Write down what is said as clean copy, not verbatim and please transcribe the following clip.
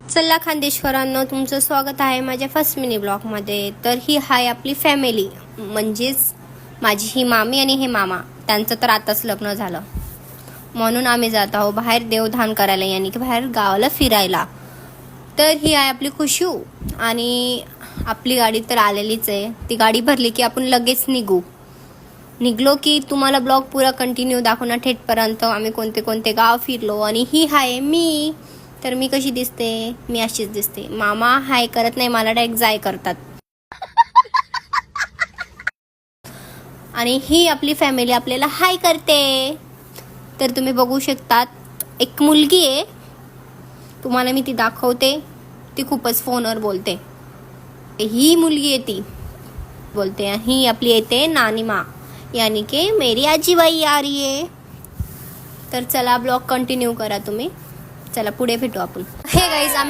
चला खानदेशकरांनो, तुमचं स्वागत आहे माझ्या फर्स्ट मिनी ब्लॉगमध्ये. तर ही आहे आपली फॅमिली, म्हणजेच माझी ही मामी आणि हे मामा. त्यांचं तर आताच लग्न झालं, म्हणून आम्ही जात आहोत बाहेर देवधान करायला, यानी की बाहेर गावाला फिरायला. तर ही आहे आपली खुशू आणि आपली गाडी तर आलेलीच आहे. ती गाडी भरली की आपण लगेच निघलो की तुम्हाला ब्लॉग पुरा कंटिन्यू दाखवणार थेटपर्यंत. आम्ही कोणते कोणते गाव फिरलो. आणि ही आहे मी. तर मी कशी दिसते? मी अशीच दिसते. मामा हाय करत नाही, मला डायरेक्ट जाय करतात. आणि ही आपली फॅमिली आपल्याला हाय करते. तर तुम्ही बघू शकतात, एक मुलगी आहे, तुम्हाला मी ती दाखवते. ती खूपच फोनवर बोलते. ही मुलगी आहे ती बोलते. ही आपली येते नानी माँ, यानी की मेरी आजीबाई आ रही है. तर चला ब्लॉग कंटिन्यू करा तुम्ही. चला पुढे भेटू आपण. हे गाईज, आम्ही